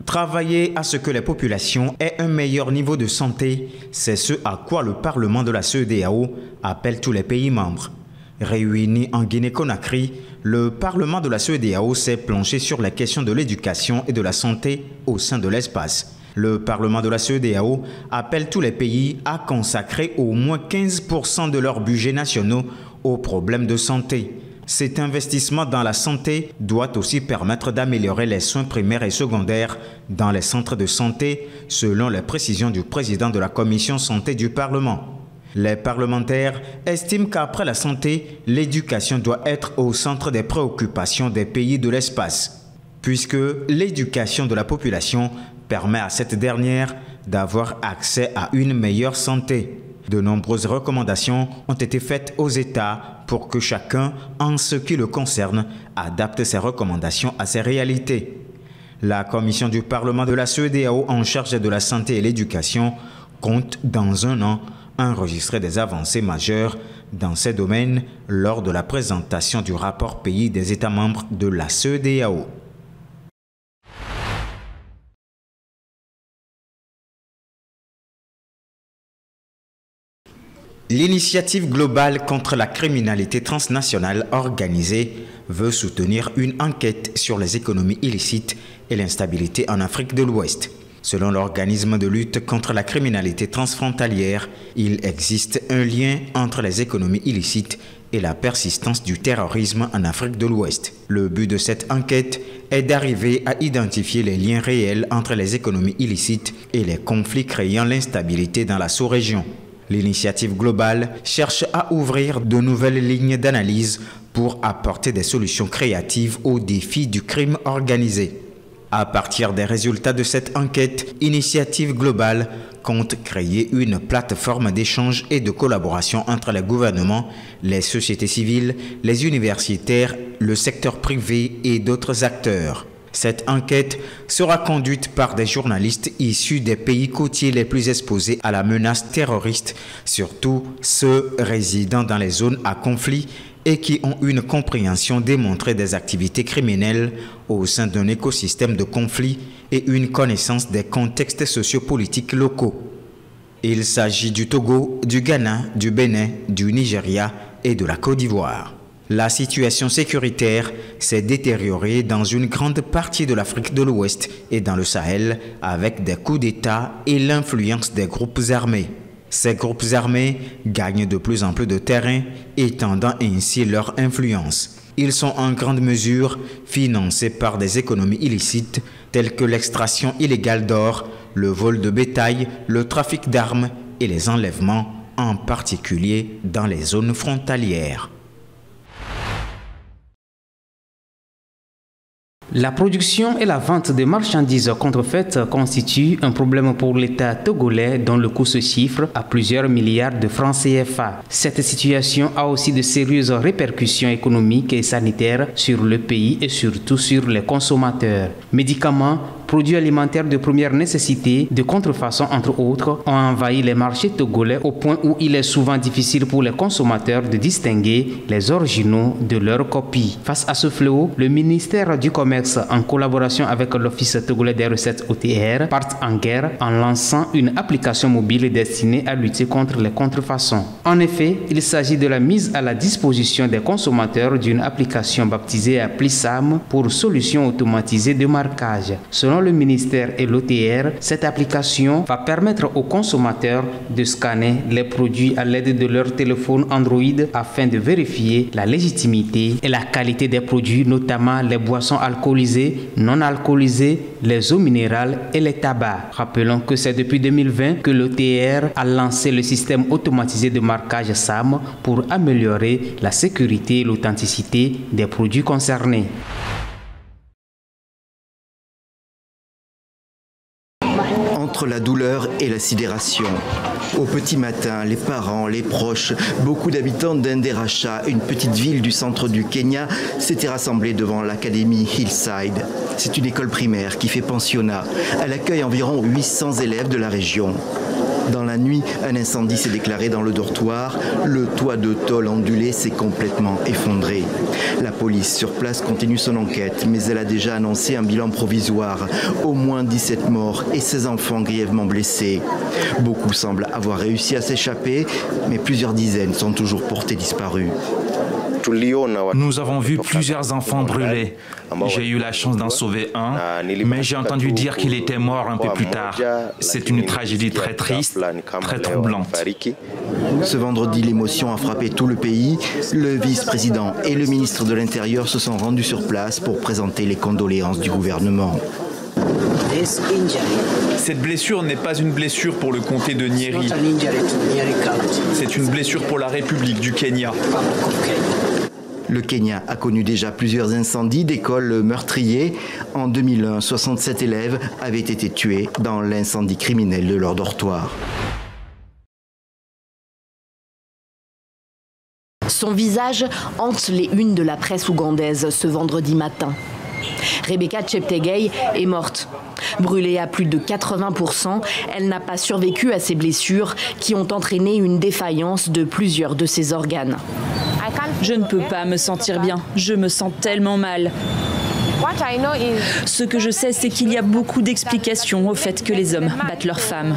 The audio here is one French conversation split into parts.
Travailler à ce que les populations aient un meilleur niveau de santé, c'est ce à quoi le Parlement de la CEDEAO appelle tous les pays membres. Réunis en Guinée-Conakry, le Parlement de la CEDEAO s'est penché sur les questions de l'éducation et de la santé au sein de l'espace. Le Parlement de la CEDEAO appelle tous les pays à consacrer au moins 15% de leurs budgets nationaux aux problèmes de santé. Cet investissement dans la santé doit aussi permettre d'améliorer les soins primaires et secondaires dans les centres de santé, selon les précisions du président de la Commission santé du Parlement. Les parlementaires estiment qu'après la santé, l'éducation doit être au centre des préoccupations des pays de l'espace, puisque l'éducation de la population permet à cette dernière d'avoir accès à une meilleure santé. De nombreuses recommandations ont été faites aux États pour que chacun, en ce qui le concerne, adapte ses recommandations à ses réalités. La Commission du Parlement de la CEDEAO en charge de la santé et l'éducation compte dans un an enregistrer des avancées majeures dans ces domaines lors de la présentation du rapport pays des États membres de la CEDEAO. L'initiative globale contre la criminalité transnationale organisée veut soutenir une enquête sur les économies illicites et l'instabilité en Afrique de l'Ouest. Selon l'organisme de lutte contre la criminalité transfrontalière, il existe un lien entre les économies illicites et la persistance du terrorisme en Afrique de l'Ouest. Le but de cette enquête est d'arriver à identifier les liens réels entre les économies illicites et les conflits créant l'instabilité dans la sous-région. L'initiative globale cherche à ouvrir de nouvelles lignes d'analyse pour apporter des solutions créatives aux défis du crime organisé. À partir des résultats de cette enquête, Initiative globale compte créer une plateforme d'échange et de collaboration entre les gouvernements, les sociétés civiles, les universitaires, le secteur privé et d'autres acteurs. Cette enquête sera conduite par des journalistes issus des pays côtiers les plus exposés à la menace terroriste, surtout ceux résidant dans les zones à conflit et qui ont une compréhension démontrée des activités criminelles au sein d'un écosystème de conflit et une connaissance des contextes sociopolitiques locaux. Il s'agit du Togo, du Ghana, du Bénin, du Nigeria et de la Côte d'Ivoire. La situation sécuritaire s'est détériorée dans une grande partie de l'Afrique de l'Ouest et dans le Sahel avec des coups d'État et l'influence des groupes armés. Ces groupes armés gagnent de plus en plus de terrain, étendant ainsi leur influence. Ils sont en grande mesure financés par des économies illicites telles que l'extraction illégale d'or, le vol de bétail, le trafic d'armes et les enlèvements, en particulier dans les zones frontalières. La production et la vente de marchandises contrefaites constituent un problème pour l'État togolais dont le coût se chiffre à plusieurs milliards de francs CFA. Cette situation a aussi de sérieuses répercussions économiques et sanitaires sur le pays et surtout sur les consommateurs. Médicaments, produits alimentaires de première nécessité, de contrefaçon entre autres, ont envahi les marchés togolais au point où il est souvent difficile pour les consommateurs de distinguer les originaux de leurs copies. Face à ce fléau, le ministère du Commerce, en collaboration avec l'Office togolais des recettes OTR, part en guerre en lançant une application mobile destinée à lutter contre les contrefaçons. En effet, il s'agit de la mise à la disposition des consommateurs d'une application baptisée Applisam pour solution automatisée de marquage. Selon le ministère et l'OTR, cette application va permettre aux consommateurs de scanner les produits à l'aide de leur téléphone Android afin de vérifier la légitimité et la qualité des produits, notamment les boissons alcoolisées, non alcoolisées, les eaux minérales et les tabacs. Rappelons que c'est depuis 2020 que l'OTR a lancé le système automatisé de marquage SAM pour améliorer la sécurité et l'authenticité des produits concernés. Entre la douleur et la sidération. Au petit matin, les parents, les proches, beaucoup d'habitants d'Enderacha, une petite ville du centre du Kenya, s'étaient rassemblés devant l'académie Hillside. C'est une école primaire qui fait pensionnat. Elle accueille environ 800 élèves de la région. Dans la nuit, un incendie s'est déclaré dans le dortoir. Le toit de tôle ondulé s'est complètement effondré. La police sur place continue son enquête, mais elle a déjà annoncé un bilan provisoire. Au moins 17 morts et 16 enfants grièvement blessés. Beaucoup semblent avoir réussi à s'échapper, mais plusieurs dizaines sont toujours portés disparus. Nous avons vu plusieurs enfants brûlés. J'ai eu la chance d'en sauver un, mais j'ai entendu dire qu'il était mort un peu plus tard. C'est une tragédie très triste, très troublante. Ce vendredi, l'émotion a frappé tout le pays. Le vice-président et le ministre de l'Intérieur se sont rendus sur place pour présenter les condoléances du gouvernement. Cette blessure n'est pas une blessure pour le comté de Nyeri. C'est une blessure pour la République du Kenya. Le Kenya a connu déjà plusieurs incendies d'écoles meurtriers. En 2001, 67 élèves avaient été tués dans l'incendie criminel de leur dortoir. Son visage hante les unes de la presse ougandaise ce vendredi matin. Rebecca Cheptegei est morte. Brûlée à plus de 80%, elle n'a pas survécu à ses blessures qui ont entraîné une défaillance de plusieurs de ses organes. Je ne peux pas me sentir bien, je me sens tellement mal. Ce que je sais, c'est qu'il y a beaucoup d'explications au fait que les hommes battent leurs femmes.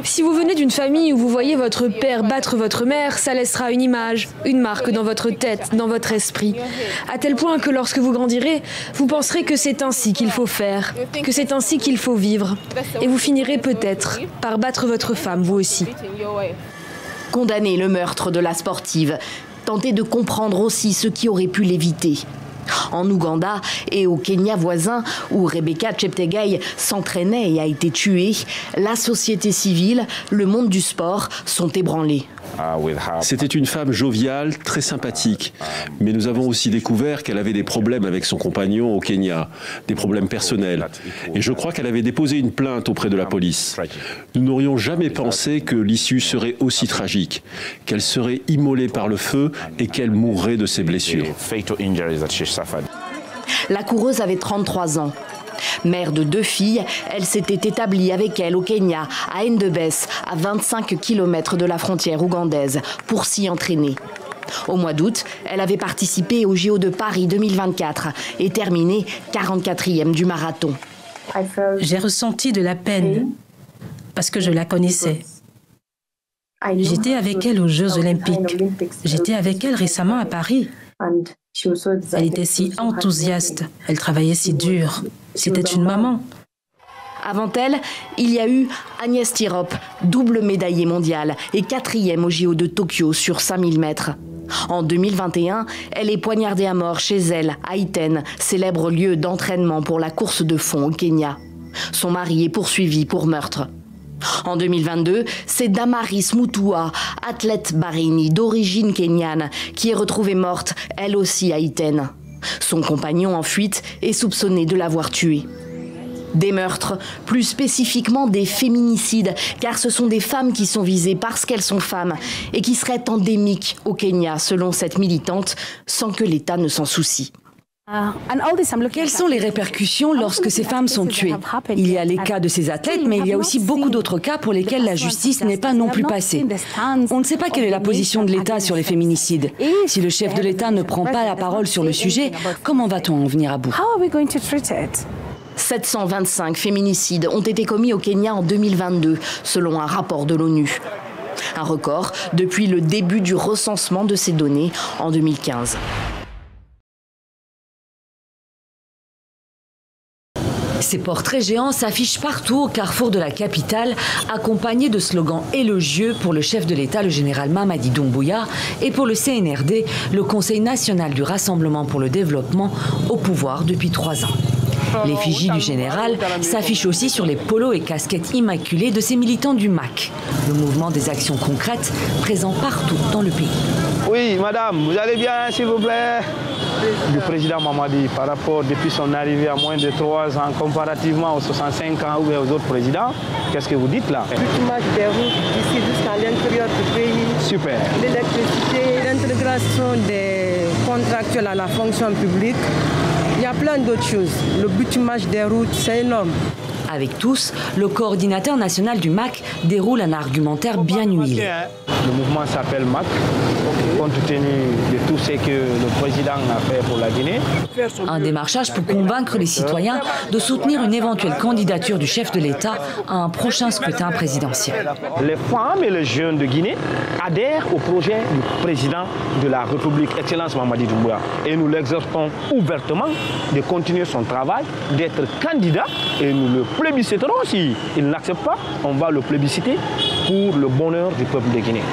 Si vous venez d'une famille où vous voyez votre père battre votre mère, ça laissera une image, une marque dans votre tête, dans votre esprit. À tel point que lorsque vous grandirez, vous penserez que c'est ainsi qu'il faut faire, que c'est ainsi qu'il faut vivre. Et vous finirez peut-être par battre votre femme, vous aussi. Condamner le meurtre de la sportive, tenter de comprendre aussi ce qui aurait pu l'éviter. En Ouganda et au Kenya voisin, où Rebecca Cheptegei s'entraînait et a été tuée, la société civile, le monde du sport sont ébranlés. C'était une femme joviale, très sympathique. Mais nous avons aussi découvert qu'elle avait des problèmes avec son compagnon au Kenya, des problèmes personnels. Et je crois qu'elle avait déposé une plainte auprès de la police. Nous n'aurions jamais pensé que l'issue serait aussi tragique, qu'elle serait immolée par le feu et qu'elle mourrait de ses blessures. La coureuse avait 33 ans. Mère de 2 filles, elle s'était établie avec elle au Kenya, à Endebess, à 25 km de la frontière ougandaise, pour s'y entraîner. Au mois d'août, elle avait participé au JO de Paris 2024 et terminé 44e du marathon. J'ai ressenti de la peine parce que je la connaissais. J'étais avec elle aux Jeux Olympiques. J'étais avec elle récemment à Paris. Elle était si enthousiaste, elle travaillait si dur. C'était une maman. Avant elle, il y a eu Agnès Tirop, double médaillée mondiale et 4e au JO de Tokyo sur 5000 mètres. En 2021, elle est poignardée à mort chez elle, à Iten, célèbre lieu d'entraînement pour la course de fond au Kenya. Son mari est poursuivi pour meurtre. En 2022, c'est Damaris Mutua, athlète barénie d'origine kenyane, qui est retrouvée morte, elle aussi à Iten. Son compagnon en fuite est soupçonné de l'avoir tuée. Des meurtres, plus spécifiquement des féminicides, car ce sont des femmes qui sont visées parce qu'elles sont femmes et qui seraient endémiques au Kenya, selon cette militante, sans que l'État ne s'en soucie. Quelles sont les répercussions lorsque ces femmes sont tuées? Il y a les cas de ces athlètes, mais il y a aussi beaucoup d'autres cas pour lesquels la justice n'est pas non plus passée. On ne sait pas quelle est la position de l'État sur les féminicides. Si le chef de l'État ne prend pas la parole sur le sujet, comment va-t-on en venir à bout? 725 féminicides ont été commis au Kenya en 2022, selon un rapport de l'ONU. Un record depuis le début du recensement de ces données en 2015. Ces portraits géants s'affichent partout au carrefour de la capitale, accompagnés de slogans élogieux pour le chef de l'État, le général Mamadi Doumbouya, et pour le CNRD, le Conseil national du Rassemblement pour le développement, au pouvoir depuis 3 ans. L'effigie du général s'affiche aussi sur les polos et casquettes immaculées de ces militants du MAC, le mouvement des actions concrètes présent partout dans le pays. Oui, madame, vous allez bien, s'il vous plaît? Du président Mamadi, par rapport depuis son arrivée à moins de 3 ans, comparativement aux 65 ans ou aux autres présidents, qu'est-ce que vous dites là? L'ultimage des routes d'ici jusqu'à l'intérieur du pays. Super. L'électricité, l'intégration des contractuels à la fonction publique. Il y a plein d'autres choses. Le bitumage des routes, c'est énorme. Avec tous, le coordinateur national du MAC déroule un argumentaire bien huilé. Le mouvement s'appelle MAC, compte tenu de tout ce que le président a fait pour la Guinée. Un démarchage pour convaincre les citoyens de soutenir une éventuelle candidature du chef de l'État à un prochain scrutin présidentiel. Les femmes et les jeunes de Guinée adhèrent au projet du président de la République, Excellence Mamadi Doumbouya. Et nous l'exhortons ouvertement de continuer son travail, d'être candidat, et nous le plébisciterons. S'il n'accepte pas, on va le plébisciter pour le bonheur du peuple de Guinée.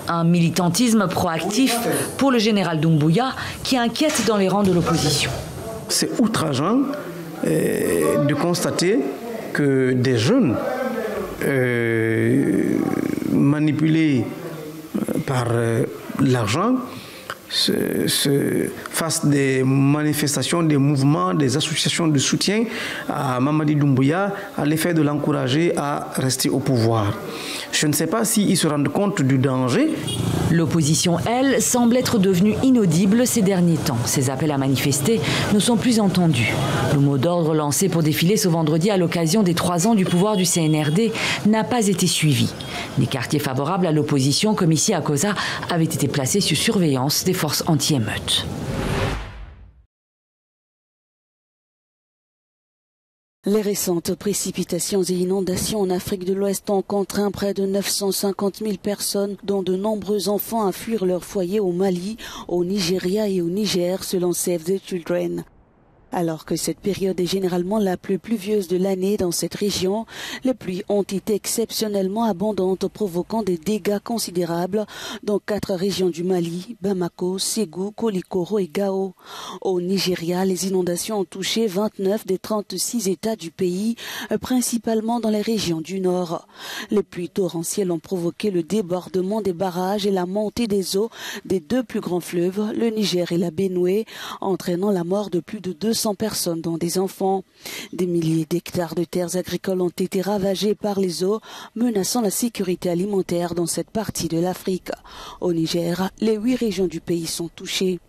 Un militantisme proactif pour le général Doumbouya qui inquiète dans les rangs de l'opposition. C'est outrageant de constater que des jeunes manipulés par l'argent fassent des manifestations, des mouvements, des associations de soutien à Mamadi Doumbouya à l'effet de l'encourager à rester au pouvoir. Je ne sais pas s'ils se rendent compte du danger. L'opposition, elle, semble être devenue inaudible ces derniers temps. Ses appels à manifester ne sont plus entendus. Le mot d'ordre lancé pour défiler ce vendredi à l'occasion des 3 ans du pouvoir du CNRD n'a pas été suivi. Les quartiers favorables à l'opposition, comme ici à Koza, avaient été placés sous surveillance des forces anti-émeutes. Les récentes précipitations et inondations en Afrique de l'Ouest ont contraint près de 950 000 personnes, dont de nombreux enfants, à fuir leur foyer au Mali, au Nigeria et au Niger, selon Save the Children. Alors que cette période est généralement la plus pluvieuse de l'année dans cette région, les pluies ont été exceptionnellement abondantes, provoquant des dégâts considérables dans 4 régions du Mali, Bamako, Ségou, Kolikoro et Gao. Au Nigeria, les inondations ont touché 29 des 36 États du pays, principalement dans les régions du nord. Les pluies torrentielles ont provoqué le débordement des barrages et la montée des eaux des 2 plus grands fleuves, le Niger et la Benoué, entraînant la mort de plus de 200 personnes, dont des enfants. Des milliers d'hectares de terres agricoles ont été ravagés par les eaux, menaçant la sécurité alimentaire dans cette partie de l'Afrique. Au Niger, les 8 régions du pays sont touchées.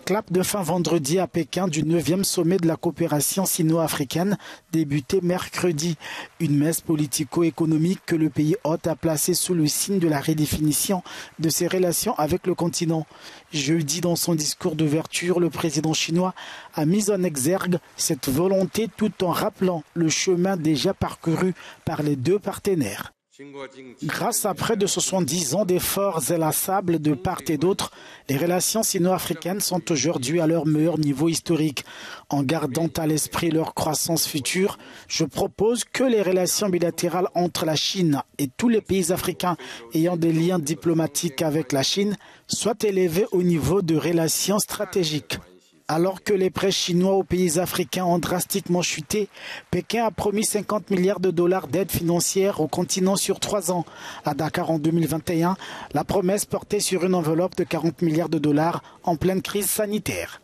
Clap de fin vendredi à Pékin du 9e sommet de la coopération sino-africaine, débuté mercredi. Une messe politico-économique que le pays hôte a placée sous le signe de la redéfinition de ses relations avec le continent. Jeudi, dans son discours d'ouverture, le président chinois a mis en exergue cette volonté tout en rappelant le chemin déjà parcouru par les 2 partenaires. Grâce à près de 70 ans d'efforts inlassables de part et d'autre, les relations sino-africaines sont aujourd'hui à leur meilleur niveau historique. En gardant à l'esprit leur croissance future, je propose que les relations bilatérales entre la Chine et tous les pays africains ayant des liens diplomatiques avec la Chine soient élevées au niveau de relations stratégiques. Alors que les prêts chinois aux pays africains ont drastiquement chuté, Pékin a promis 50 milliards de dollars d'aide financière au continent sur 3 ans. À Dakar en 2021, la promesse portait sur une enveloppe de 40 milliards de dollars en pleine crise sanitaire.